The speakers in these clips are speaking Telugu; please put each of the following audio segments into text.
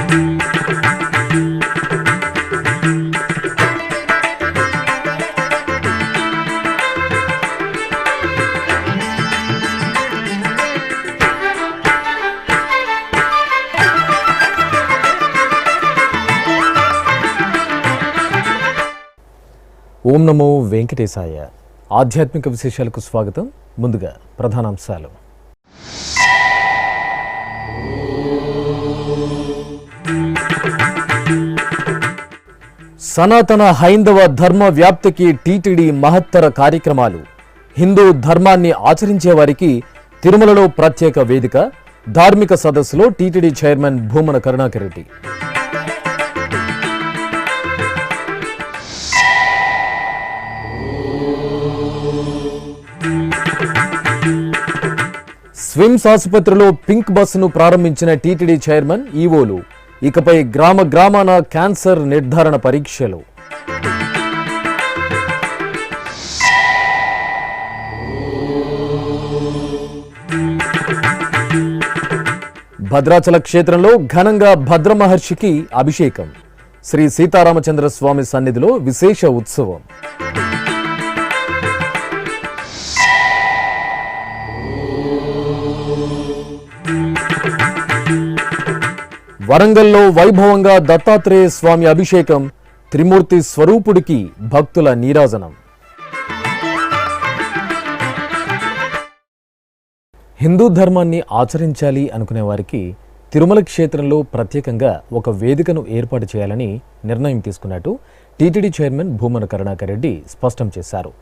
ఓం నమో వెంకటేశాయ. ఆధ్యాత్మిక విశేషాలకు స్వాగతం. ముందుగా ప్రధానాంశాలు. సనాతన హైందవ ధర్మ వ్యాప్తికి టీటీడీ మహత్తర కార్యక్రమాలు. హిందూ ధర్మాన్ని ఆచరించే వారికి తిరుమలలో ప్రత్యేక వేదిక. ధార్మిక సదస్సులో టీటీడీ చైర్మన్ భూమన కరుణాకర్ రెడ్డి. స్విమ్స్ ఆసుపత్రిలో పింక్ బస్సును ప్రారంభించిన టీటీడీ చైర్మన్, ఈవోలు. ఇకపై గ్రామ గ్రామాన క్యాన్సర్ నిర్ధారణ పరీక్షలు. భద్రాచల క్షేత్రంలో ఘనంగా భద్రమహర్షికి అభిషేకం. శ్రీ సీతారామచంద్ర స్వామి సన్నిధిలో విశేష ఉత్సవం. వరంగల్లో వైభవంగా దత్తాత్రేయ స్వామి అభిషేకం. త్రిమూర్తి స్వరూపుడికి భక్తుల నీరాజనం. హిందూ ధర్మాన్ని ఆచరించాలి అనుకునే వారికి తిరుమల క్షేత్రంలో ప్రత్యేకంగా ఒక వేదికను ఏర్పాటు చేయాలని నిర్ణయం తీసుకున్నట్టు టీటీడీ చైర్మన్ భూమన కరుణాకర్ రెడ్డి స్పష్టం చేశారు.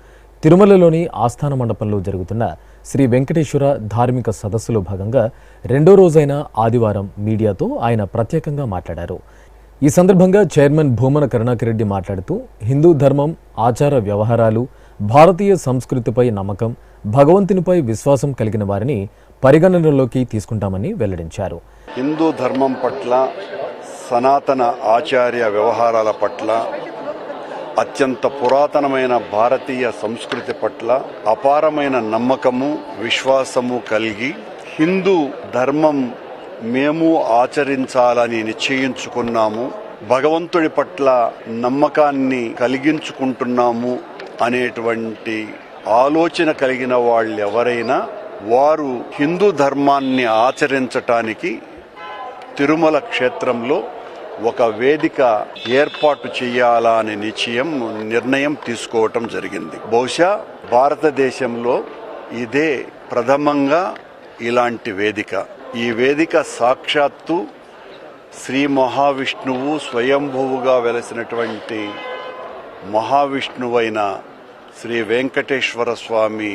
తిరుమలలోని ఆస్థాన మండపంలో జరుగుతున్న శ్రీ వెంకటేశ్వర ధార్మిక సదస్సులో భాగంగా రెండో రోజైన ఆదివారం మీడియాతో ఆయన ప్రత్యేకంగా మాట్లాడారు. ఈ సందర్భంగా చైర్మన్ భూమన కరుణాకర్ రెడ్డి మాట్లాడుతూ హిందూ ధర్మం, ఆచార వ్యవహారాలు, భారతీయ సంస్కృతిపై నమ్మకం, భగవంతునిపై విశ్వాసం కలిగిన వారిని పరిగణనలోకి తీసుకుంటామని వెల్లడించారు. హిందూ ధర్మం పట్ల, సనాతన ఆచార్య వ్యవహారాల పట్ల, అత్యంత పురాతనమైన భారతీయ సంస్కృతి పట్ల అపారమైన నమ్మకము, విశ్వాసము కలిగి హిందూ ధర్మం మేము ఆచరించాలని నిశ్చయించుకున్నాము, భగవంతుడి పట్ల నమ్మకాన్ని కలిగించుకుంటున్నాము అనేటువంటి ఆలోచన కలిగిన వాళ్ళు ఎవరైనా వారు హిందూ ధర్మాన్ని ఆచరించటానికి తిరుమల క్షేత్రంలో ఒక వేదిక ఏర్పాటు చేయాలా అనే నిర్ణయం తీసుకోవటం జరిగింది. బహుశా భారతదేశంలో ఇదే ప్రథమంగా ఇలాంటి వేదిక. ఈ వేదిక సాక్షాత్తు శ్రీ మహావిష్ణువు స్వయంభువుగా వెలసినటువంటి మహావిష్ణువైన శ్రీ వెంకటేశ్వర స్వామి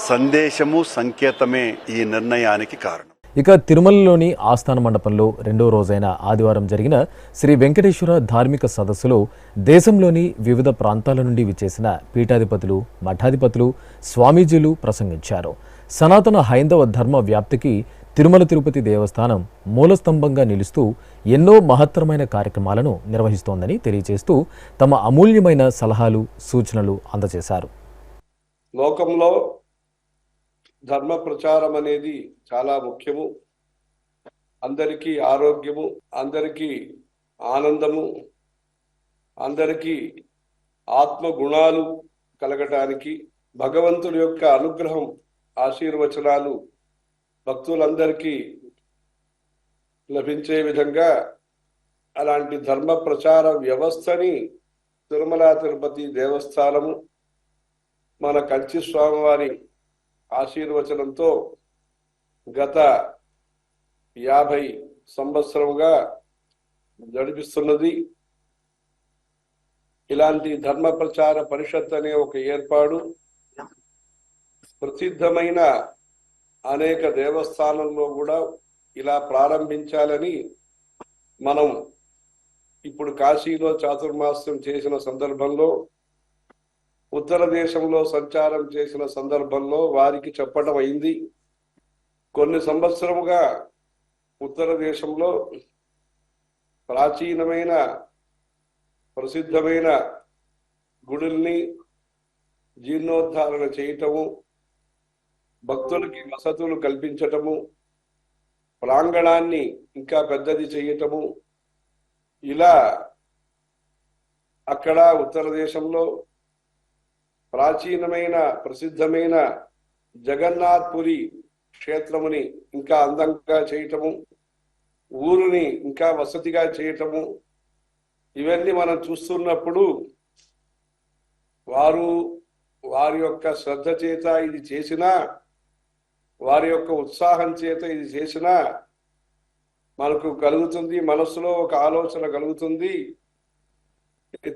సందేశము, సంకేతమే ఈ నిర్ణయానికి కారణం. ఇక తిరుమలలోని ఆస్థాన మండపంలో రెండో రోజైన ఆదివారం జరిగిన శ్రీ వెంకటేశ్వర ధార్మిక సదస్సులో దేశంలోని వివిధ ప్రాంతాల నుండి విచ్చేసిన పీఠాధిపతులు, మఠాధిపతులు, స్వామీజీలు ప్రసంగించారు. సనాతన హైందవ ధర్మ వ్యాప్తికి తిరుమల తిరుపతి దేవస్థానం మూలస్తంభంగా నిలుస్తూ ఎన్నో మహత్తరమైన కార్యక్రమాలను నిర్వహిస్తోందని తెలియజేస్తూ తమ అమూల్యమైన సలహాలు, సూచనలు అందజేశారు. లోకంలో ధర్మ ప్రచారం అనేది చాలా ముఖ్యము. అందరికీ ఆరోగ్యము, అందరికీ ఆనందము, అందరికీ ఆత్మ గుణాలు కలగటానికి భగవంతుడి యొక్క అనుగ్రహం, ఆశీర్వచనాలు భక్తులందరికీ లభించే విధంగా అలాంటి ధర్మ ప్రచార వ్యవస్థని తిరుమల తిరుపతి దేవస్థానము మన కంచి స్వామివారి ఆశీర్వచనంతో గత 50 సంవత్సరముగా నడిపిస్తున్నది. ఇలాంటి ధర్మ ప్రచార పరిషత్ అనే ఒక ఏర్పాటు ప్రసిద్ధమైన అనేక దేవస్థానంలో కూడా ఇలా ప్రారంభించాలని మనం ఇప్పుడు కాశీలో చాతుర్మాస్యం చేసిన సందర్భంలో, ఉత్తర దేశంలో సంచారం చేసిన సందర్భంలో వారికి చెప్పడం అయింది. కొన్ని సంవత్సరముగా ఉత్తర దేశంలో ప్రాచీనమైన ప్రసిద్ధమైన గుడుల్ని జీర్ణోద్ధారణ చేయటము, భక్తులకి వసతులు కల్పించటము, ప్రాంగణాన్ని ఇంకా పెద్దది చేయటము, ఇలా అక్కడ ఉత్తర దేశంలో ప్రాచీనమైన ప్రసిద్ధమైన జగన్నాథ్పురి క్షేత్రముని ఇంకా అందంగా చేయటము, ఊరుని ఇంకా వసతిగా చేయటము, ఇవన్నీ మనం చూస్తున్నప్పుడు వారి యొక్క శ్రద్ధ చేత ఇది చేసినా, వారి యొక్క ఉత్సాహం చేత ఇది చేసినా మనకు కలుగుతుంది, మనసులో ఒక ఆలోచన కలుగుతుంది.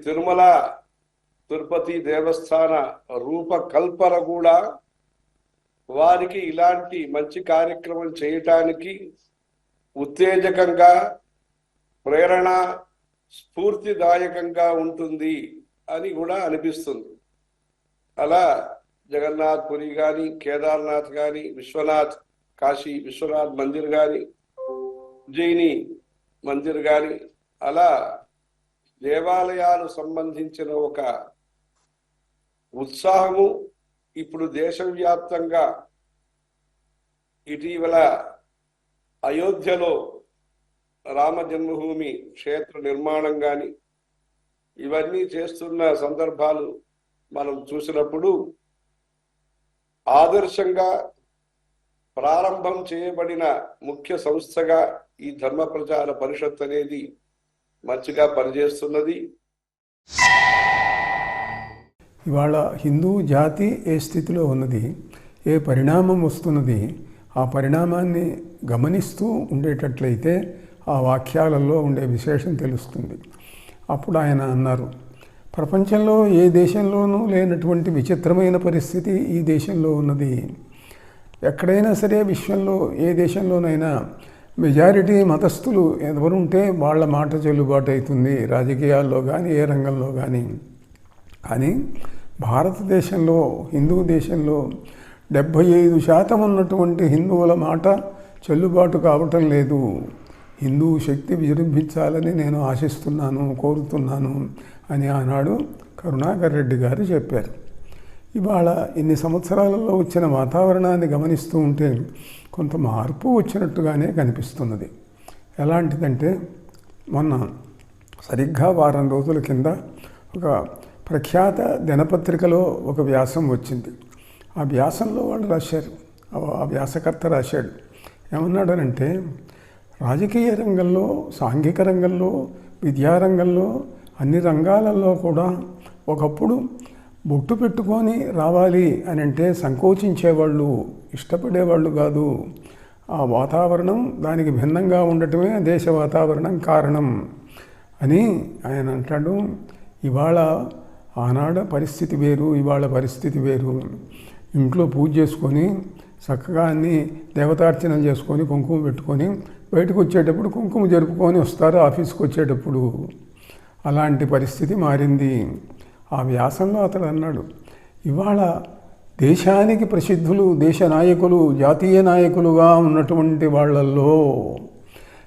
తిరుమల తిరుపతి దేవస్థాన రూపకల్పన కూడా వారికి ఇలాంటి మంచి కార్యక్రమం చేయటానికి ఉత్తేజకంగా, ప్రేరణ, స్ఫూర్తిదాయకంగా ఉంటుంది అని కూడా అనిపిస్తుంది. అలా జగన్నాథ్ పురి కానీ, కేదార్నాథ్ కానీ, విశ్వనాథ్ కాశీ విశ్వనాథ్ మందిర్ కానీ, ఉజ్జయిని మందిర్ కానీ, అలా దేవాలయాలు సంబంధించిన ఒక ఉత్సాహము ఇప్పుడు దేశవ్యాప్తంగా ఇటీవల అయోధ్యలో రామ జన్మభూమి క్షేత్ర నిర్మాణం కానీ ఇవన్నీ చేస్తున్న సందర్భాలు మనం చూసినప్పుడు ఆదర్శంగా ప్రారంభం చేయబడిన ముఖ్య సంస్థగా ఈ ధర్మ ప్రచార పరిషత్ అనేది మంచిగా పనిచేస్తున్నది. ఇవాళ హిందూ జాతి ఏ స్థితిలో ఉన్నది, ఏ పరిణామం వస్తున్నది, ఆ పరిణామాన్ని గమనిస్తూ ఉండేటట్లయితే ఆ వాక్యాలలో ఉండే విశేషం తెలుస్తుంది. అప్పుడు ఆయన అన్నారు, ప్రపంచంలో ఏ దేశంలోనూ లేనటువంటి విచిత్రమైన పరిస్థితి ఈ దేశంలో ఉన్నది. ఎక్కడైనా సరే విశ్వంలో ఏ దేశంలోనైనా మెజారిటీ మతస్థులు ఎవరుంటే వాళ్ళ మాట చెల్లుబాటు అవుతుంది, రాజకీయాల్లో కానీ ఏ రంగంలో కానీ. కానీ భారతదేశంలో, హిందూ దేశంలో 75% ఉన్నటువంటి హిందువుల మాట చెల్లుబాటు కావటం లేదు. హిందూ శక్తి విజృంభించాలని నేను ఆశిస్తున్నాను, కోరుతున్నాను అని ఆనాడు కరుణాకర్ రెడ్డి గారు చెప్పారు. ఇవాళ ఇన్ని సంవత్సరాలలో వచ్చిన వాతావరణాన్ని గమనిస్తూ ఉంటే కొంత మార్పు వచ్చినట్టుగానే కనిపిస్తున్నది. ఎలాంటిదంటే, మొన్న సరిగ్గా వారం రోజుల కింద ఒక ప్రఖ్యాత దినపత్రికలో ఒక వ్యాసం వచ్చింది. ఆ వ్యాసంలో వాళ్ళు రాశారు, ఆ వ్యాసకర్త రాశాడు, ఏమన్నాడనంటే, రాజకీయ రంగంలో, సాంఘిక రంగంలో, విద్యారంగంలో, అన్ని రంగాలలో కూడా ఒకప్పుడు బొట్టు పెట్టుకొని రావాలి అని అంటే సంకోచించేవాళ్ళు, ఇష్టపడేవాళ్ళు కాదు. ఆ వాతావరణం దానికి భిన్నంగా ఉండటమే దేశ వాతావరణం కారణం అని ఆయన అంటాడు. ఇవాళ ఆనాడు పరిస్థితి వేరు, ఇవాళ పరిస్థితి వేరు. ఇంట్లో పూజ చేసుకొని చక్కగా అన్ని దేవతార్చనలు చేసుకొని కుంకుమ పెట్టుకొని బయటకు వచ్చేటప్పుడు కుంకుమ జరుపుకొని వస్తారు ఆఫీస్కి వచ్చేటప్పుడు. అలాంటి పరిస్థితి మారింది. ఆ వ్యాసంలో అతడు అన్నాడు, ఇవాళ దేశానికి ప్రసిద్ధులు, దేశ నాయకులు, జాతీయ నాయకులుగా ఉన్నటువంటి వాళ్ళల్లో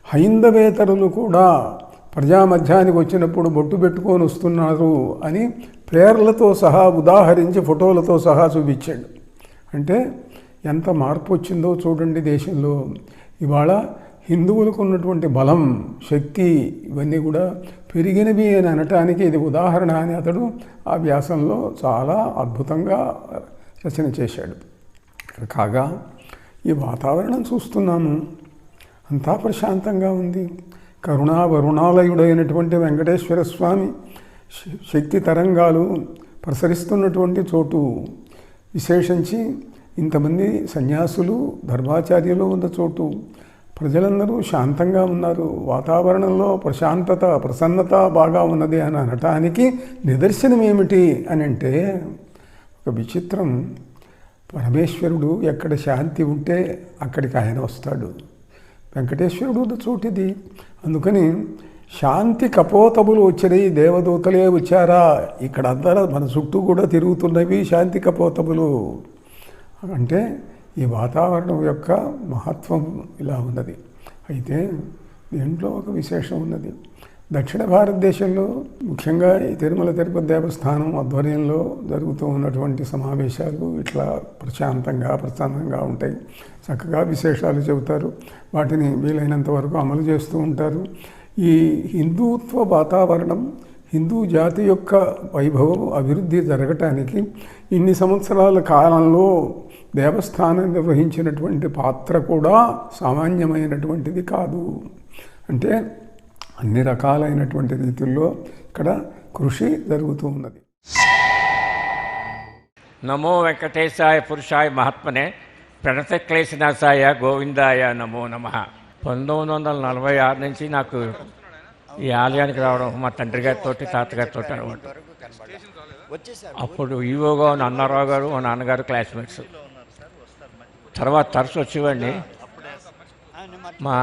హైందవేతరులు కూడా ప్రజామధ్యానికి వచ్చినప్పుడు బొట్టు పెట్టుకొని వస్తున్నారు అని పేర్లతో సహా ఉదాహరించి ఫోటోలతో సహా చూపించాడు. అంటే ఎంత మార్పు వచ్చిందో చూడండి దేశంలో. ఇవాళ హిందువులకు ఉన్నటువంటి బలం, శక్తి ఇవన్నీ కూడా పెరిగినవి అని అనటానికి ఇది ఉదాహరణ అని అతడు ఆ వ్యాసంలో చాలా అద్భుతంగా రచన చేశాడు. కాగా ఈ వాతావరణం చూస్తున్నాము, అంతా ప్రశాంతంగా ఉంది. కరుణా వరుణాలయుడైనటువంటి వెంకటేశ్వర స్వామి శక్తి తరంగాలు ప్రసరిస్తున్నటువంటి చోటు, విశేషించి ఇంతమంది సన్యాసులు, ధర్మాచార్యులు ఉన్న చోటు, ప్రజలందరూ శాంతంగా ఉన్నారు, వాతావరణంలో ప్రశాంతత, ప్రసన్నత బాగా ఉన్నది అని అనటానికి నిదర్శనం ఏమిటి అని అంటే, ఒక విచిత్రం, పరమేశ్వరుడు ఎక్కడ శాంతి ఉంటే అక్కడికి ఆయన వస్తాడు. వెంకటేశ్వరుడు ఉన్న చోటిది. అందుకని శాంతి కపోతములు వచ్చినాయి, దేవదూతలే వచ్చారా, ఇక్కడ అందరూ మన చుట్టూ కూడా తిరుగుతున్నవి శాంతి కపోతములు. అంటే ఈ వాతావరణం యొక్క మహత్వం ఇలా ఉన్నది. అయితే దీంట్లో ఒక విశేషం ఉన్నది. దక్షిణ భారతదేశంలో ముఖ్యంగా ఈ తిరుమల తిరుపతి దేవస్థానం ఆధ్వర్యంలో జరుగుతూ ఉన్నటువంటి సమావేశాలు ఇట్లా ప్రశాంతంగా, ప్రసన్నంగా ఉంటాయి. చక్కగా విశేషాలు చెబుతారు, వాటిని వీలైనంత వరకు అమలు చేస్తూ ఉంటారు. ఈ హిందుత్వ వాతావరణం, హిందూ జాతి యొక్క వైభవం, అభివృద్ధి జరగటానికి ఇన్ని సంవత్సరాల కాలంలో దేవస్థానం నిర్వహించినటువంటి పాత్ర కూడా సామాన్యమైనటువంటిది కాదు. అంటే అన్ని రకాలైనటువంటి రీతుల్లో ఇక్కడ కృషి జరుగుతూ ఉన్నది. నమో వెంకటేశాయ పురుషాయ మహాత్మనే ప్రణతక్లేశనాశాయ గోవిందాయ నమో నమః. 1946 నుంచి నాకు ఈ ఆలయానికి రావడం మా తండ్రి గారితో తాతగారితో అనమాట. అప్పుడు ఈవోగా ఉన్న అన్నారావు గారు మా నాన్నగారు క్లాస్మేట్స్. తర్వాత తరచు వచ్చేవాడిని. మా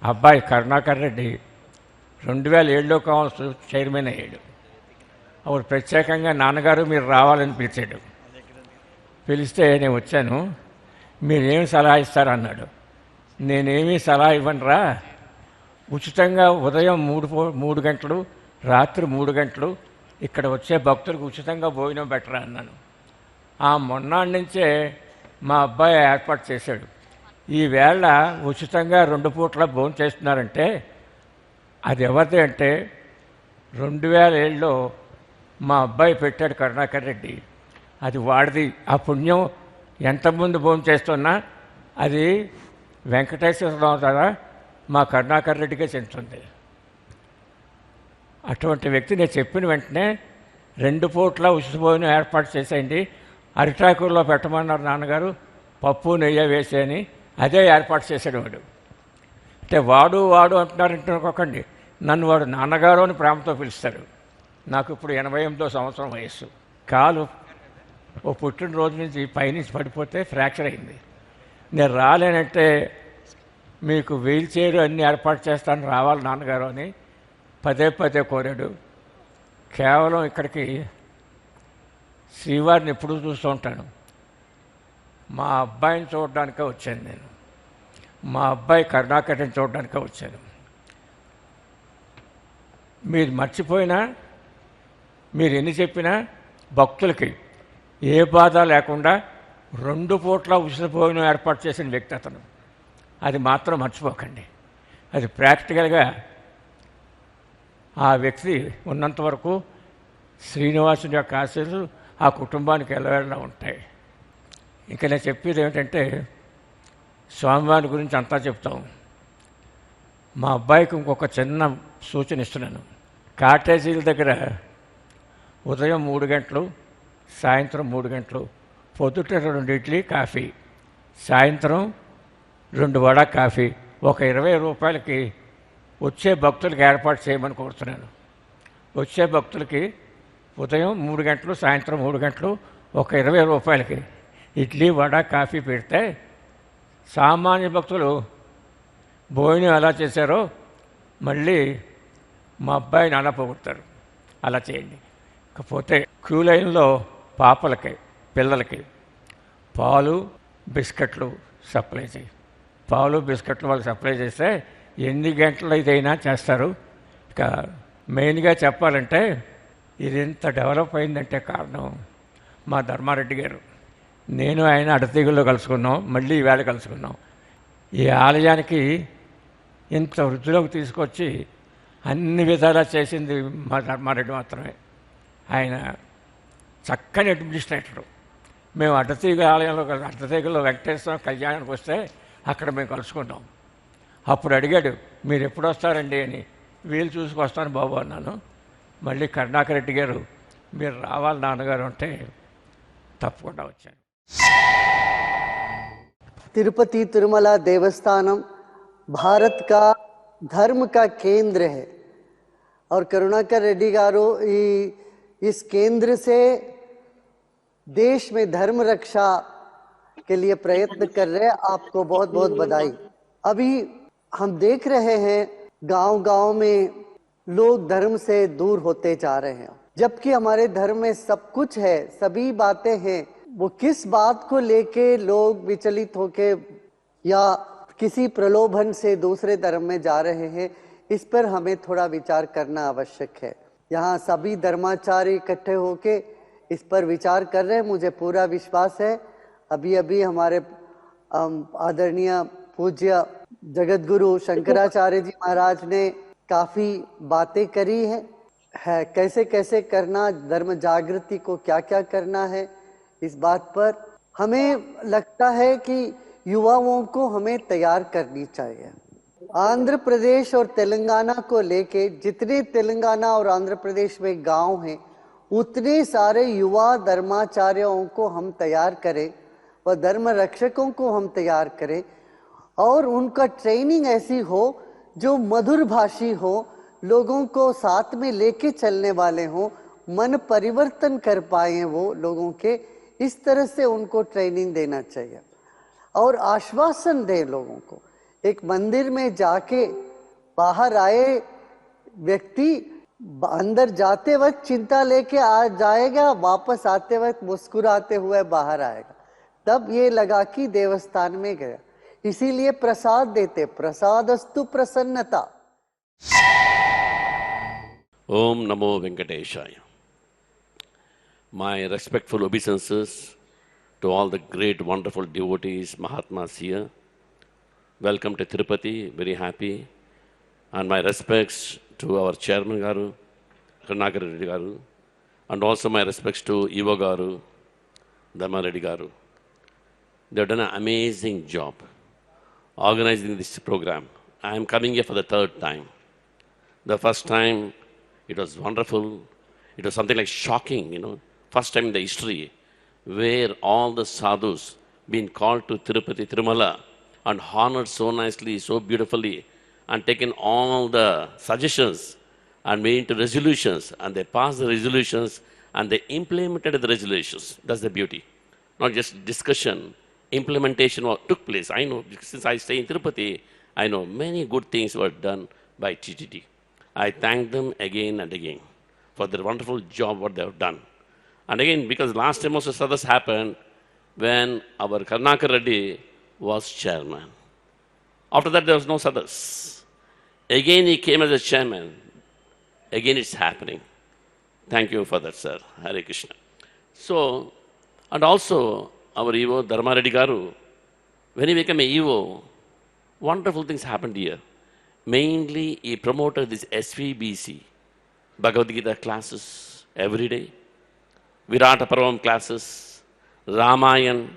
అబ్బాయి కరుణాకర్ రెడ్డి 2007లో కౌన్సిల్ చైర్మన్ అయ్యాడు. అప్పుడు ప్రత్యేకంగా నాన్నగారు మీరు రావాలని పిలిచాడు. పిలిస్తే నేను వచ్చాను. మీరేమి సలహా ఇస్తారన్నాడు. నేనేమీ సలహా ఇవ్వనురా, ఉచితంగా ఉదయం 3 గంటలు, రాత్రి 3 గంటలు ఇక్కడ వచ్చే భక్తులకు ఉచితంగా భోజనం పెట్టరా అన్నాను. ఆ మొన్నాటి నుంచే మా అబ్బాయి ఏర్పాటు చేశాడు. ఈవేళ ఉచితంగా 2 పూట్ల భోజనం చేస్తున్నారంటే అది ఎవరిది అంటే 2007లో మా అబ్బాయి పెట్టాడు కరుణాకర్ రెడ్డి. అది వాడిది. ఆ పుణ్యం ఎంతమంది భోజనం చేస్తున్నా అది వెంకటేశ్వరరావు ద్వారా మా కరుణాకర్ రెడ్డికే చెందుతుంది. అటువంటి వ్యక్తి నేను చెప్పిన వెంటనే 2 పూట్ల ఉచిత భోజనం ఏర్పాటు చేసేయండి, అరిటాకుల్లో పెట్టమన్నారు నాన్నగారు, పప్పు నెయ్యి వేసేయని అదే ఏర్పాటు చేసాడు వాడు. అంటే వాడు అంటున్నారంటే అనుకోకండి, నన్ను వాడు నాన్నగారు అని ప్రేమతో పిలుస్తాడు. నాకు ఇప్పుడు 88వ సంవత్సరం వయస్సు. కాలు ఓ పుట్టినరోజు నుంచి పైనుంచి పడిపోతే ఫ్రాక్చర్ అయింది. నేను రాలేనంటే మీకు వీల్ చైర్ అన్నీ ఏర్పాటు చేస్తాను, రావాలి నాన్నగారు అని పదే కోరాడు. కేవలం ఇక్కడికి శ్రీవారిని ఎప్పుడూ చూస్తూ ఉంటాను. మా అబ్బాయిని చూడడానికే వచ్చాను నేను. మా అబ్బాయి కరుణాకర్ని చూడడానికే వచ్చాను. మీరు మర్చిపోయినా, మీరు ఎన్ని చెప్పినా భక్తులకి ఏ బాధ లేకుండా 2 పూట్ల ఉచిత భోజనం ఏర్పాటు చేసిన వ్యక్తి అతను. అది మాత్రం మర్చిపోకండి. అది ప్రాక్టికల్గా ఆ వ్యక్తి ఉన్నంత వరకు శ్రీనివాసుని యొక్క ఆశీస్సులు ఆ కుటుంబానికి ఎల్లవేళలా ఉంటాయి. ఇంకా నేను చెప్పేది ఏమిటంటే, స్వామివారి గురించి అంతా చెప్తాం. మా అబ్బాయికి ఇంకొక చిన్న సూచన ఇస్తున్నాను. కాటేజీల దగ్గర ఉదయం 3 గంటలు, సాయంత్రం 3 గంటలు, పొద్దుట 2 ఇడ్లీ కాఫీ, సాయంత్రం 2 వడ కాఫీ ఒక 20 రూపాయలకి వచ్చే భక్తులకి ఏర్పాటు చేయమని కోరుతున్నాను. వచ్చే భక్తులకి ఉదయం 3 గంటలు, సాయంత్రం 3 గంటలు ఒక 20 రూపాయలకి ఇడ్లీ వడ కాఫీ పెడితే సామాన్య భక్తులు భోజనం ఎలా చేశారో మళ్ళీ మా అబ్బాయిని అలా పొగుడతారు. అలా చేయండి. కాకపోతే క్యూ లైన్లో పాపలకి, పిల్లలకి పాలు బిస్కెట్లు సప్లై చేయి. పాలు బిస్కెట్లు వాళ్ళకి సప్లై చేస్తే ఎన్ని గంటలు ఇదైనా చేస్తారు. ఇక మెయిన్గా చెప్పాలంటే ఇది ఎంత డెవలప్ అయిందంటే కారణం మా ధర్మారెడ్డి గారు. నేను ఆయన అడతీగుల్లో కలుసుకున్నాం, మళ్ళీ ఈవేళ కలుసుకున్నాం. ఈ ఆలయానికి ఇంత వృద్ధిలోకి తీసుకొచ్చి అన్ని విధాలా చేసింది మా ధర్మారెడ్డి మాత్రమే. ఆయన చక్కని అడ్మినిస్ట్రేటరు. మేము అడ్డతీగలో వెంకటేశ్వర కళ్యాణానికి వస్తే అక్కడ మేము కలుసుకున్నాం. అప్పుడు అడిగాడు, మీరు ఎప్పుడు వస్తారండి అని. వీలు చూసుకొస్తాను బాబు అన్నాను. మళ్ళీ కరుణాకర్ రెడ్డి గారు మీరు రావాలి నాన్నగారు అంటే తప్పకుండా వచ్చాను. तिरुपति तिरुमला देवस्थानम भारत का धर्म का केंद्र है और करुणाकर रेड्डी गारू इस केंद्र से देश में धर्म रक्षा के लिए प्रयत्न कर रहे हैं. आपको बहुत बहुत बधाई. अभी हम देख रहे हैं गांव-गांव में लोग धर्म से दूर होते जा रहे हैं, जबकि हमारे धर्म में सब कुछ है, सभी बातें हैं. वो किस बात को लेके लोग विचलित होके या किसी प्रलोभन से दूसरे धर्म में जा रहे हैं, इस पर हमें थोड़ा विचार करना आवश्यक है. यहाँ सभी धर्माचार्य इकट्ठे होके इस पर विचार कर रहे हैं. मुझे पूरा विश्वास है अभी अभी हमारे आदरणीय पूज्य जगत गुरु शंकराचार्य जी महाराज ने काफ़ी बातें करी है कैसे कैसे करना, धर्म जागृति को क्या क्या करना है। इस बात पर हमें लगता है कि युवाओं को हमें तैयार करनी चाहिए। आंध्र प्रदेश और तेलंगाना को लेके जितने तेलंगाना और आंध्र प्रदेश में गांव हैं उतने सारे युवा धर्माचार्यों को हम तैयार करें व धर्म रक्षकों को हम तैयार करें और उनका ट्रेनिंग ऐसी हो जो मधुर भाषी हो, लोगों को साथ में लेके चलने वाले हों, मन परिवर्तन कर पाए वो लोगों के, इस तरह से उनको ट्रेनिंग देना चाहिए और आश्वासन दे लोगों को। एक मंदिर में जाके बाहर आए व्यक्ति अंदर जाते वक्त चिंता लेके आ जाएगा, वापस आते वक्त मुस्कुराते हुए बाहर आएगा, तब ये लगा कि देवस्थान में गया। इसीलिए प्रसाद देते, प्रसादस्तु प्रसन्नता। Om Namo Venkateshaya. My respectful obeisances to all the great, wonderful devotees, Mahatmas here. Welcome to Tirupati, very happy. And my respects to our Chairman Garu, Karunakar Reddy Garu, and also my respects to Ivo Garu, Dharma Reddy Garu. They've done an amazing job organizing this program. I am coming here for the third time. The first time, it was wonderful. It was something like shocking, First time in the history where all the sadhus been called to Tirupati, Tirumala and honored so nicely, so beautifully and taken all the suggestions and made into resolutions and they passed the resolutions and they implemented the resolutions. That's the beauty. Not just discussion, implementation took place. I know, since I stay in Tirupati, I know many good things were done by TTD. I thank them again and again for their wonderful job, what they have done. And again, because last time also sadhus happened when our Karunakar Reddy was chairman. After that, there was no sadhus. Again, he came as a chairman. Again, it's happening. Thank you for that, sir. Hare Krishna. So, and also, our Evo, Dharma Reddy Garu, when he became a Evo, wonderful things happened here. Mainly, he promoted this SVBC, Bhagavad Gita classes every day, Virata Paravam classes, Ramayan,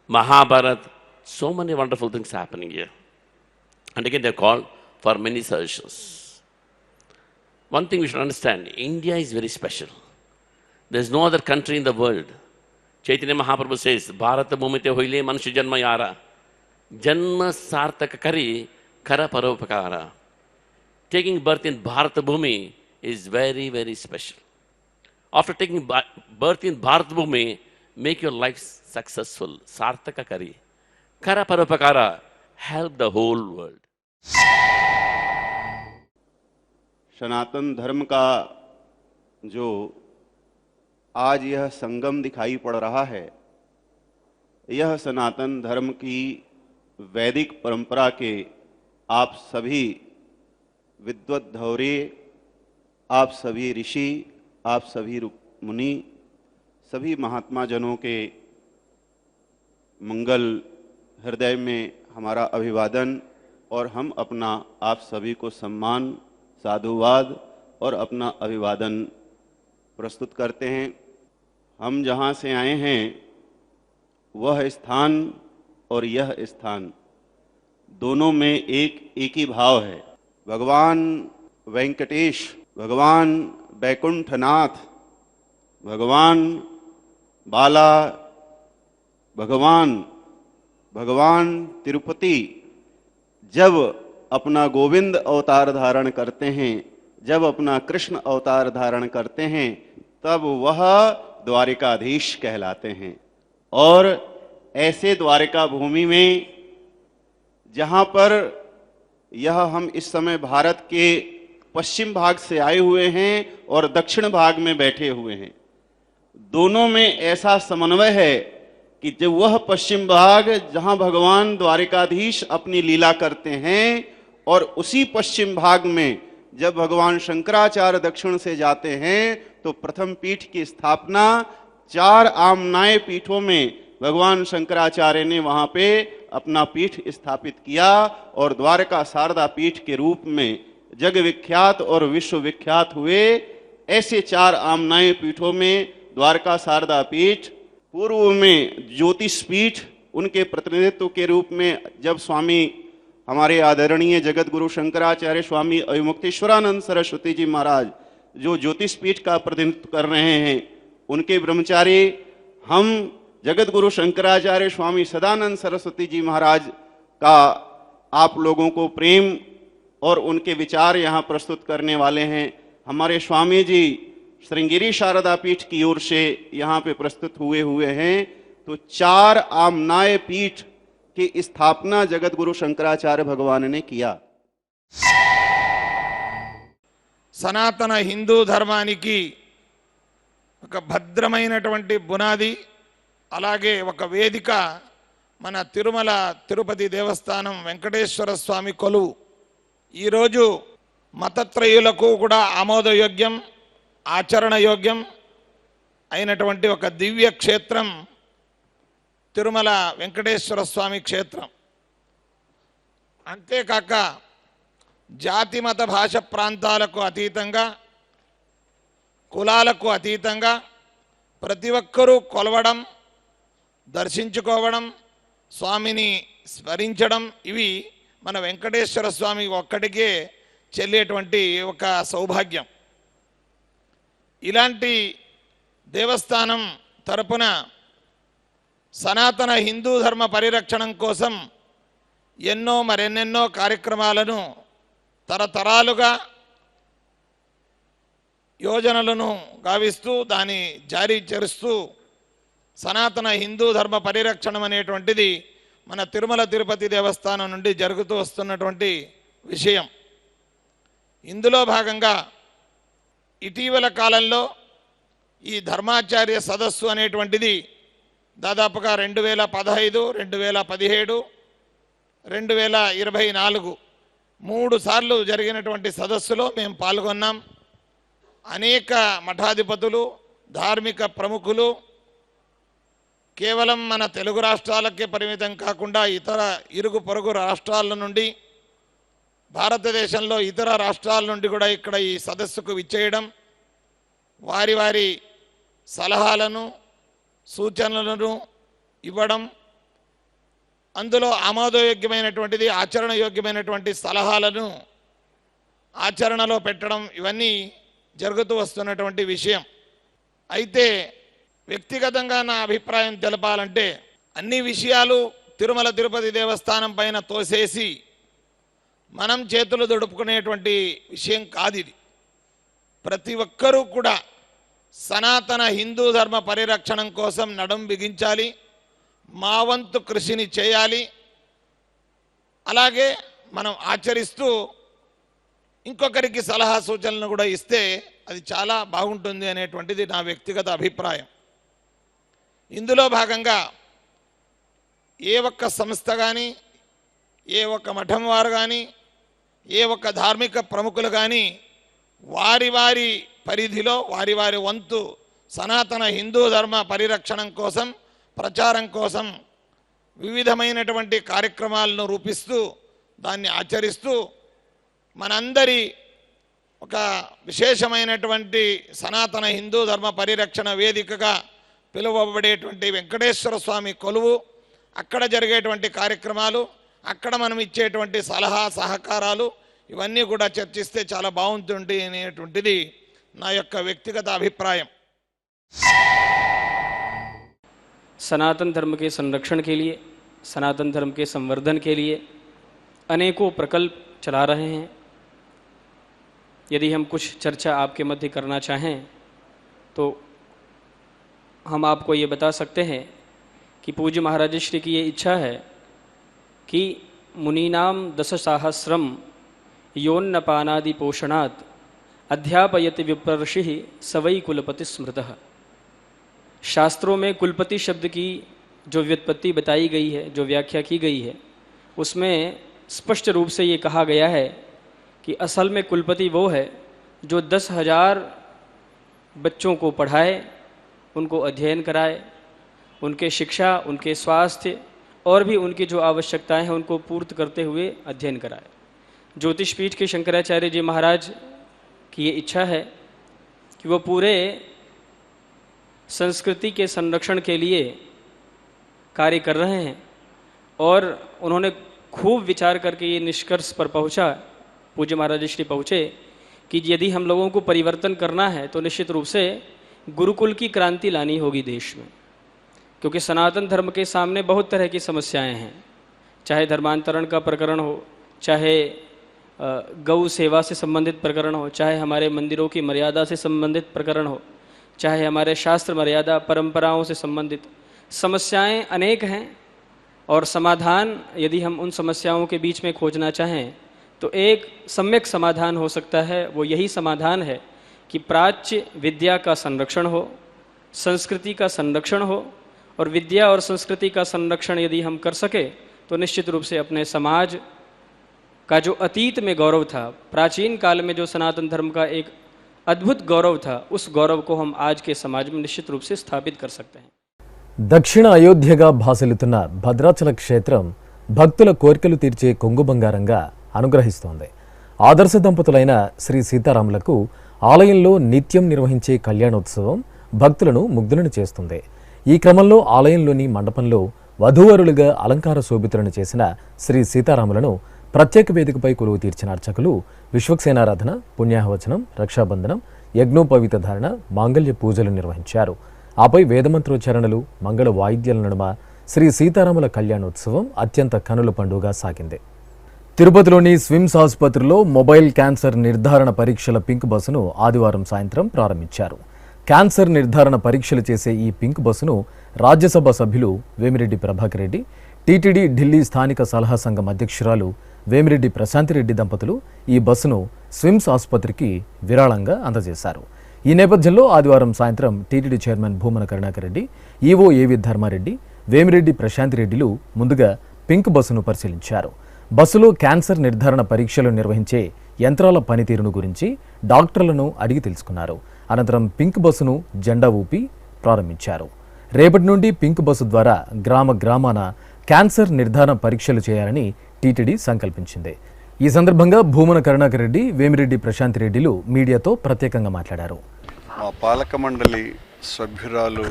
Mahabharat, so many wonderful things happening here. And again, they're called for many suggestions. One thing we should understand, India is very special. There's no other country in the world. Chaitanya Mahaprabhu says, Bharata Bhumite hoile manusya janma yara. Janma sartaka kari kara paropakara. Taking birth in Bharata Bhumi is very, very special. After taking birth in Bharata Bhumi, make your life successful. Sartaka kari. Kara paropakara. Help the whole world. सनातन धर्म का जो आज यह संगम दिखाई पड़ रहा है, यह सनातन धर्म की वैदिक परंपरा के आप सभी विद्वद्धौरे, आप सभी ऋषि, आप सभी मुनि, सभी महात्मा जनों के मंगल हृदय में हमारा अभिवादन और हम अपना आप सभी को सम्मान, साधुवाद और अपना अभिवादन प्रस्तुत करते हैं। हम जहाँ से आए हैं वह स्थान और यह स्थान दोनों में एक ही भाव है। भगवान वेंकटेश, भगवान बैकुंठनाथ, भगवान बाला, भगवान तिरुपति जब अपना गोविंद अवतार धारण करते हैं, जब अपना कृष्ण अवतार धारण करते हैं, तब वह द्वारिकाधीश कहलाते हैं। और ऐसे द्वारिका भूमि में जहाँ पर यह हम इस समय भारत के पश्चिम भाग से आए हुए हैं और दक्षिण भाग में बैठे हुए हैं, दोनों में ऐसा समन्वय है कि जब वह पश्चिम भाग जहाँ भगवान द्वारिकाधीश अपनी लीला करते हैं और उसी पश्चिम भाग में जब भगवान शंकराचार्य दक्षिण से जाते हैं तो प्रथम पीठ की स्थापना 4 आमनाय पीठों में भगवान शंकराचार्य ने वहां पे अपना पीठ स्थापित किया और द्वारका शारदा पीठ के रूप में जग विख्यात और विश्व विख्यात हुए। ऐसे 4 आमनाय पीठों में द्वारका शारदा पीठ, पूर्व में ज्योतिष पीठ, उनके प्रतिनिधित्व के रूप में जब स्वामी हमारे आदरणीय जगत गुरु शंकराचार्य स्वामी अविमुक्तेश्वरानंद सरस्वती जी महाराज जो ज्योतिष पीठ का प्रतिनिधित्व कर रहे हैं, उनके ब्रह्मचारी हम जगत गुरु शंकराचार्य स्वामी सदानंद सरस्वती जी महाराज का आप लोगों को प्रेम और उनके विचार यहाँ प्रस्तुत करने वाले हैं। हमारे स्वामी जी श्रृंगेरी शारदा पीठ की ओर से यहाँ पे प्रस्तुत हुए हैं। तो 4 आमनाय पीठ की स्थापना जगत गुरु शंकराचार्य भगवान ने किया। సనాతన హిందూ ధర్మానికి ఒక భద్రమైనటువంటి బునాది, అలాగే ఒక వేదిక మన తిరుమల తిరుపతి దేవస్థానం వెంకటేశ్వర స్వామి కొలువు. ఈరోజు మతత్రయులకు కూడా ఆమోదయోగ్యం, ఆచరణయోగ్యం అయినటువంటి ఒక దివ్య క్షేత్రం తిరుమల వెంకటేశ్వర స్వామి క్షేత్రం. అంతేకాక జాతి మత భాష ప్రాంతాలకు అతీతంగా, కులాలకు అతీతంగా ప్రతి ఒక్కరూ కొలవడం, దర్శించుకోవడం, స్వామిని స్మరించడం ఇవి మన వెంకటేశ్వర స్వామి ఒక్కడికే చెల్లేటువంటి ఒక సౌభాగ్యం. ఇలాంటి దేవస్థానం తరపున సనాతన హిందూ ధర్మ పరిరక్షణం కోసం మరెన్నెన్నో కార్యక్రమాలను తరతరాలుగా యోజనలను గావిస్తూ దాన్ని జారీ చేస్తూ సనాతన హిందూ ధర్మ పరిరక్షణం అనేటువంటిది మన తిరుమల తిరుపతి దేవస్థానం నుండి జరుగుతూ వస్తున్నటువంటి విషయం. ఇందులో భాగంగా ఇటీవల కాలంలో ఈ ధర్మాచార్య సదస్సు అనేటువంటిది దాదాపుగా 2015, 2017, 2024 3 సార్లు జరిగినటువంటి సదస్సులో మేము పాల్గొన్నాం. అనేక మఠాధిపతులు, ధార్మిక ప్రముఖులు కేవలం మన తెలుగు రాష్ట్రాలకే పరిమితం కాకుండా ఇతర ఇరుగు పొరుగు రాష్ట్రాల నుండి, భారతదేశంలో ఇతర రాష్ట్రాల నుండి కూడా ఇక్కడ ఈ సదస్సుకు విచ్చేయడం, వారి వారి సలహాలను సూచనలను ఇవ్వడం, అందులో ఆమోదయోగ్యమైనటువంటిది, ఆచరణయోగ్యమైనటువంటి సలహాలను ఆచరణలో పెట్టడం, ఇవన్నీ జరుగుతూ వస్తున్నటువంటి విషయం. అయితే వ్యక్తిగతంగా నా అభిప్రాయం తెలపాలంటే అన్ని విషయాలు తిరుమల తిరుపతి దేవస్థానం పైన తోసేసి మనం చేతులు దుడుపుకునేటువంటి విషయం కాదు ఇది. ప్రతి ఒక్కరూ కూడా సనాతన హిందూ ధర్మ పరిరక్షణం కోసం నడుం బిగించాలి, మా వంతు కృషిని చేయాలి. అలాగే మనం ఆచరిస్తూ ఇంకొకరికి సలహా సూచనలు కూడా ఇస్తే అది చాలా బాగుంటుంది అనేటువంటిది నా వ్యక్తిగత అభిప్రాయం. ఇందులో భాగంగా ఏ ఒక్క సంస్థ కానీ, ఏ ఒక్క మఠం వారు కానీ, ఏ ఒక్క ధార్మిక ప్రముఖులు కానీ వారి వారి పరిధిలో వారి వారి వంతు సనాతన హిందూ ధర్మ పరిరక్షణం కోసం, ప్రచారం కోసం వివిధమైనటువంటి కార్యక్రమాలను రూపిస్తూ దాన్ని ఆచరిస్తూ మనందరి ఒక విశేషమైనటువంటి సనాతన హిందూ ధర్మ పరిరక్షణ వేదికగా పిలువబడేటువంటి వెంకటేశ్వర స్వామి కొలువు, అక్కడ జరిగేటువంటి కార్యక్రమాలు, అక్కడ మనం ఇచ్చేటువంటి సలహా సహకారాలు ఇవన్నీ కూడా చర్చిస్తే చాలా బాగుంటుంది అనేటువంటిది నా యొక్క వ్యక్తిగత అభిప్రాయం. सनातन धर्म के संरक्षण के लिए, सनातन धर्म के संवर्धन के लिए अनेकों प्रकल्प चला रहे हैं. यदि हम कुछ चर्चा आपके मध्य करना चाहें तो हम आपको ये बता सकते हैं कि पूज्य महाराज श्री की ये इच्छा है कि मुनीनाम 10 योन्नपानादि पोषणात् अध्यापयति विप्रषिः सवै कुलपति स्मृतः. शास्त्रों में कुलपति शब्द की जो व्युत्पत्ति बताई गई है, जो व्याख्या की गई है, उसमें स्पष्ट रूप से ये कहा गया है कि असल में कुलपति वो है जो 10,000 बच्चों को पढ़ाए, उनको अध्ययन कराए, उनके शिक्षा, उनके स्वास्थ्य और भी उनकी जो आवश्यकताएं हैं उनको पूर्त करते हुए अध्ययन कराए. ज्योतिष पीठ के शंकराचार्य जी महाराज की ये इच्छा है कि वो पूरे संस्कृति के संरक्षण के लिए कार्य कर रहे हैं और उन्होंने खूब विचार करके ये निष्कर्ष पर पहुंचा, पूज्य महाराज श्री पहुँचे कि यदि हम लोगों को परिवर्तन करना है तो निश्चित रूप से गुरुकुल की क्रांति लानी होगी देश में, क्योंकि सनातन धर्म के सामने बहुत तरह की समस्याएं हैं, चाहे धर्मांतरण का प्रकरण हो, चाहे गौ सेवा से संबंधित प्रकरण हो, चाहे हमारे मंदिरों की मर्यादा से संबंधित प्रकरण हो, चाहे हमारे शास्त्र मर्यादा परंपराओं से संबंधित समस्याएं अनेक हैं। और समाधान यदि हम उन समस्याओं के बीच में खोजना चाहें तो एक सम्यक समाधान हो सकता है। वो यही समाधान है कि प्राच्य विद्या का संरक्षण हो, संस्कृति का संरक्षण हो, और विद्या और संस्कृति का संरक्षण यदि हम कर सके तो निश्चित रूप से अपने समाज का जो अतीत में गौरव था, प्राचीन काल में जो सनातन धर्म का एक अद्भुत गौरव था, उस गौरव को हम आज के समाज में निश्चित रूप से स्थापित कर सकते हैं। దక్షిణ అయోధ్యగా భాసిల్లుతున్న భద్రాచల క్షేత్రం భక్తుల కోరికలు తీర్చే కొంగు బంగారంగా అనుగ్రహిస్తోంది. ఆదర్శ దంపతులైన శ్రీ సీతారాములకు ఆలయంలో నిత్యం నిర్వహించే కళ్యాణోత్సవం భక్తులను ముగ్ధులను చేస్తుంది. ఈ క్రమంలో ఆలయంలోని మండపంలో వధూవరులుగా అలంకార శోభితులను చేసిన శ్రీ సీతారాములను ప్రత్యేక వేదికపై కొలువు తీర్చిన అర్చకులు విశ్వక్సేనారాధన, పుణ్యాహవచనం, రక్షాబంధనం, యజ్ఞోపవీత ధారణ, మాంగళ్య పూజలు నిర్వహించారు. ఆపై వేదమంత్రోచ్చారణలు, మంగళ వాయిద్యాల నడుమ శ్రీ సీతారాముల కళ్యాణోత్సవం అత్యంత కనుల పండుగగా సాగింది. తిరుపతిలోని స్విమ్స్ ఆసుపత్రిలో మొబైల్ క్యాన్సర్ నిర్ధారణ పరీక్షల పింక్ బస్సును ఆదివారం సాయంత్రం ప్రారంభించారు. క్యాన్సర్ నిర్ధారణ పరీక్షలు చేసే ఈ పింక్ బస్సును రాజ్యసభ సభ్యులు వేమిరెడ్డి ప్రభాకర్ రెడ్డి, టీటీడీ ఢిల్లీ స్థానిక సలహా సంఘం అధ్యక్షురాలు వేమిరెడ్డి ప్రశాంతిరెడ్డి దంపతులు ఈ బస్సును స్విమ్స్ ఆసుపత్రికి విరాళంగా అందజేశారు. ఈ నేపథ్యంలో ఆదివారం సాయంత్రం TTD chairman Bhumana Karunakar Reddy, EO AV Dharma Reddy, Vemireddy ప్రశాంతిరెడ్డిలు ముందుగా పింక్ బస్సును పరిశీలించారు. బస్సులో క్యాన్సర్ నిర్ధారణ పరీక్షలు నిర్వహించే యంత్రాల పనితీరును గురించి డాక్టర్లను అడిగి తెలుసుకున్నారు. అనంతరం పింక్ బస్సును జెండా ఊపి ప్రారంభించారు. రేపటి నుండి పింక్ బస్సు ద్వారా గ్రామ గ్రామాన క్యాన్సర్ నిర్ధారణ పరీక్షలు చేయాలని టీటీడీ సంకల్పించింది. ఈ సందర్భంగా భూమన కరుణాకర్ రెడ్డి, వేమిరెడ్డి ప్రశాంతిరెడ్డిలు మీడియాతో ప్రత్యేకంగా మాట్లాడారు. మా పాలక మండలి సభ్యురాలు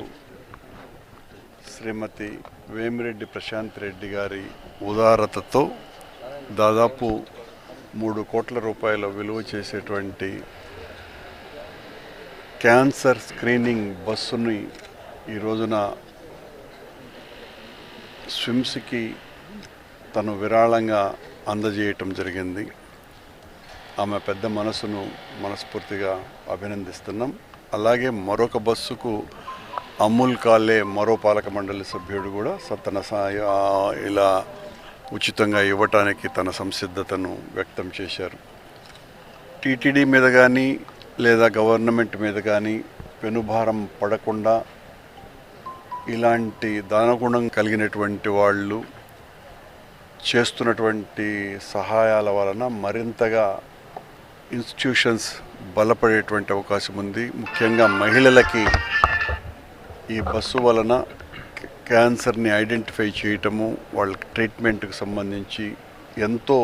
శ్రీమతి వేమిరెడ్డి ప్రశాంతిరెడ్డి గారి ఉదారతతో దాదాపు 3 కోట్ల రూపాయల విలువ చేసేటువంటి క్యాన్సర్ స్క్రీనింగ్ బస్సుని ఈ రోజున స్విమ్స్కి తను విరాళంగా అందజేయటం జరిగింది. ఆమె పెద్ద మనసును మనస్ఫూర్తిగా అభినందిస్తున్నాం. అలాగే మరొక బస్సుకు అమూల్ కాలే మరో పాలక మండలి సభ్యుడు కూడా తన ఇలా ఉచితంగా ఇవ్వటానికి తన సంసిద్ధతను వ్యక్తం చేశారు. టీటీడీ మీద కానీ లేదా గవర్నమెంట్ మీద కానీ పెనుభారం పడకుండా ఇలాంటి దానగుణం కలిగినటువంటి వాళ్ళు చేస్తున్నటువంటి సహాయాల వలన మరింతగా ఇన్స్టిట్యూషన్స్ బలపడేటువంటి అవకాశం ఉంది. ముఖ్యంగా మహిళలకి ఈ బస్సు వలన క్యాన్సర్ని ఐడెంటిఫై చేయటము, వాళ్ళ ట్రీట్మెంట్కి సంబంధించి ఎంతో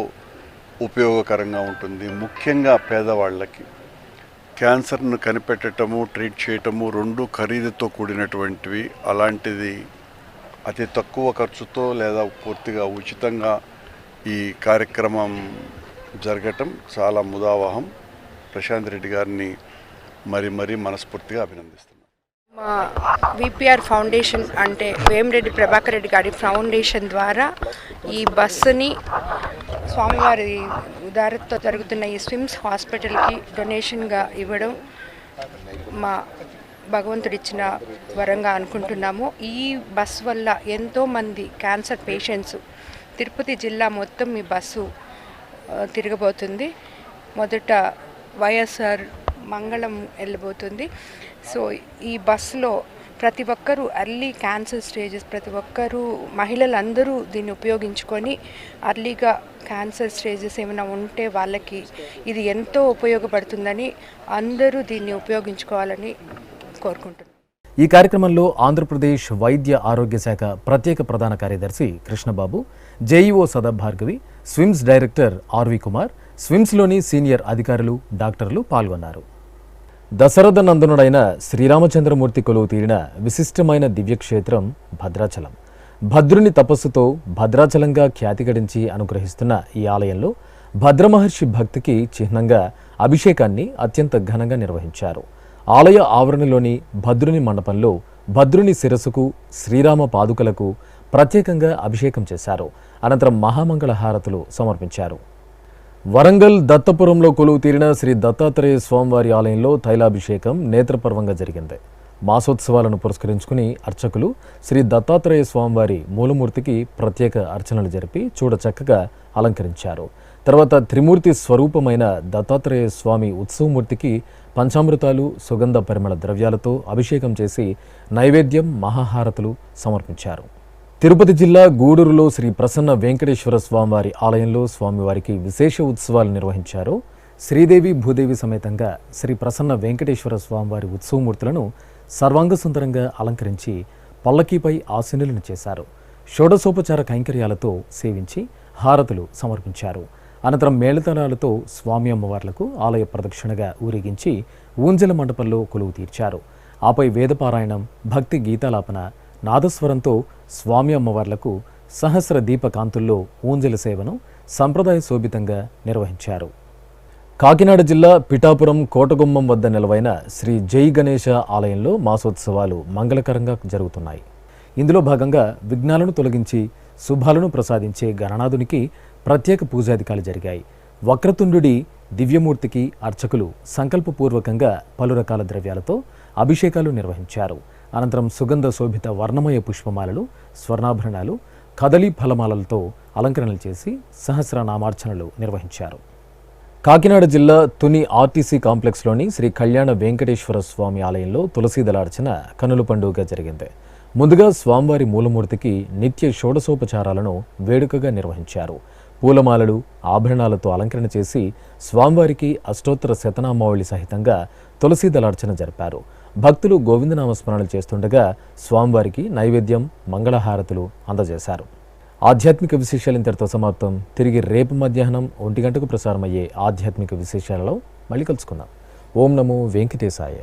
ఉపయోగకరంగా ఉంటుంది. ముఖ్యంగా పేదవాళ్ళకి క్యాన్సర్ను కనిపెట్టడము, ట్రీట్ చేయటము 2 ఖరీదుతో కూడినటువంటివి. అలాంటిది అతి తక్కువ ఖర్చుతో లేదా పూర్తిగా ఉచితంగా ఈ కార్యక్రమం జరగటం చాలా ముదావహం. ప్రశాంత్ రెడ్డి గారిని మరీ మనస్ఫూర్తిగా అభినందిస్తున్నాను. మా విపిఆర్ ఫౌండేషన్ అంటే వేమిరెడ్డి ప్రభాకర్ రెడ్డి గారి ఫౌండేషన్ ద్వారా ఈ బస్సుని స్వామివారి ఉదారతతో జరుగుతున్న ఈ స్విమ్స్ హాస్పిటల్కి డొనేషన్గా ఇవ్వడం మా భగవంతుడిచ్చిన వరంగా అనుకుంటున్నాము. ఈ బస్ వల్ల ఎంతోమంది క్యాన్సర్ పేషెంట్స్ తిరుపతి జిల్లా మొత్తం ఈ బస్సు తిరగబోతుంది. మొదట వైఎస్ఆర్ మంగళం వెళ్ళబోతుంది. సో ఈ బస్సులో ప్రతి ఒక్కరూ అర్లీ క్యాన్సర్ స్టేజెస్, ప్రతి ఒక్కరూ మహిళలందరూ దీన్ని ఉపయోగించుకొని అర్లీగా క్యాన్సర్ స్టేజెస్ ఏమైనా ఉంటే వాళ్ళకి ఇది ఎంతో ఉపయోగపడుతుందని అందరూ దీన్ని ఉపయోగించుకోవాలని కోరుకుంటున్నాను. ఈ కార్యక్రమంలో ఆంధ్రప్రదేశ్ వైద్య ఆరోగ్య శాఖ ప్రత్యేక ప్రధాన కార్యదర్శి Krishnababu, JEO Sada Bhargavi, SVIMS director RV Kumar, స్విమ్స్లోని సీనియర్ అధికారులు, డాక్టర్లు పాల్గొన్నారు. దశరథ నందనుడైన శ్రీరామచంద్రమూర్తి కొలువు తీరిన విశిష్టమైన దివ్యక్షేత్రం భద్రాచలం. భద్రుని తపస్సుతో భద్రాచలంగా ఖ్యాతి గడించి అనుగ్రహిస్తున్న ఈ ఆలయంలో భద్రమహర్షి భక్తికి చిహ్నంగా అభిషేకాన్ని అత్యంత ఘనంగా నిర్వహించారు. ఆలయ ఆవరణలోని భద్రుని మండపంలో భద్రుని శిరస్సుకు, శ్రీరామ పాదుకలకు ప్రత్యేకంగా అభిషేకం చేశారు. అనంతరం మహామంగళ హారతులు సమర్పించారు. వరంగల్ దత్తపురంలో కొలువు తీరిన శ్రీ దత్తాత్రేయ స్వామివారి ఆలయంలో తైలాభిషేకం నేత్రపర్వంగా జరిగింది. మాసోత్సవాలను పురస్కరించుకుని అర్చకులు శ్రీ దత్తాత్రేయ స్వామివారి మూలమూర్తికి ప్రత్యేక అర్చనలు జరిపి చూడచక్కగా అలంకరించారు. తర్వాత త్రిమూర్తి స్వరూపమైన దత్తాత్రేయ స్వామి ఉత్సవమూర్తికి పంచామృతాలు, సుగంధ పరిమళ ద్రవ్యాలతో అభిషేకం చేసి నైవేద్యం, మహాహారతులు సమర్పించారు. తిరుపతి జిల్లా గూడూరులో శ్రీ ప్రసన్న వెంకటేశ్వర స్వామివారి ఆలయంలో స్వామివారికి విశేష ఉత్సవాలు నిర్వహించారు. శ్రీదేవి, భూదేవి సమేతంగా శ్రీ ప్రసన్న వెంకటేశ్వర స్వామివారి ఉత్సవమూర్తులను సర్వాంగ సుందరంగా అలంకరించి పల్లకీపై ఆసీనులను చేశారు. షోడశోపచార కైంకర్యాలతో సేవించి హారతులు సమర్పించారు. అనంతరం మేళతాళాలతో స్వామి అమ్మవార్లకు ఆలయ ప్రదక్షిణగా ఊరేగించి ఊంజల మండపంలో కొలువు తీర్చారు. ఆపై వేదపారాయణం, భక్తి గీతాలాపన, నాదస్వరంతో స్వామి అమ్మవార్లకు సహస్ర దీప కాంతుల్లో ఊంజల సేవను సంప్రదాయ శోభితంగా నిర్వహించారు. కాకినాడ జిల్లా పిఠాపురం కోటగుమ్మం వద్ద నిలవైన శ్రీ జై గణేశ ఆలయంలో మాసోత్సవాలు మంగళకరంగా జరుగుతున్నాయి. ఇందులో భాగంగా విఘ్నాలను తొలగించి శుభాలను ప్రసాదించే గణనాథునికి ప్రత్యేక పూజాధికాలు జరిగాయి. వక్రతుండుడి దివ్యమూర్తికి అర్చకులు సంకల్పపూర్వకంగా పలు రకాల ద్రవ్యాలతో అభిషేకాలు నిర్వహించారు. అనంతరం సుగంధ శోభిత వర్ణమయ పుష్పమాలలు, స్వర్ణాభరణాలు, కదలీ ఫలమాలలతో అలంకరణలు చేసి సహస్రనామార్చనలు నిర్వహించారు. కాకినాడ జిల్లా తుని ఆర్టీసీ కాంప్లెక్స్లోని శ్రీ కళ్యాణ వెంకటేశ్వర స్వామి ఆలయంలో తులసీదళార్చన కనుల పండుగగా జరిగింది. ముందుగా స్వామివారి మూలమూర్తికి నిత్య షోడశోపచారాలను వేడుకగా నిర్వహించారు. పూలమాలలు, ఆభరణాలతో అలంకరణ చేసి స్వామివారికి అష్టోత్తర శతనామావళి సహితంగా తులసీదళార్చన జరిపారు. భక్తులు గోవిందనామస్మరణలు చేస్తుండగా స్వామివారికి నైవేద్యం, మంగళహారతులు అందజేశారు. ఆధ్యాత్మిక విశేషాలు ఇంతటితో సమాప్తం. తిరిగి రేపు మధ్యాహ్నం 1 గంటకు ప్రసారమయ్యే ఆధ్యాత్మిక విశేషాలలో మళ్ళీ కలుసుకుందాం. ఓం నమో వెంకటేశాయ.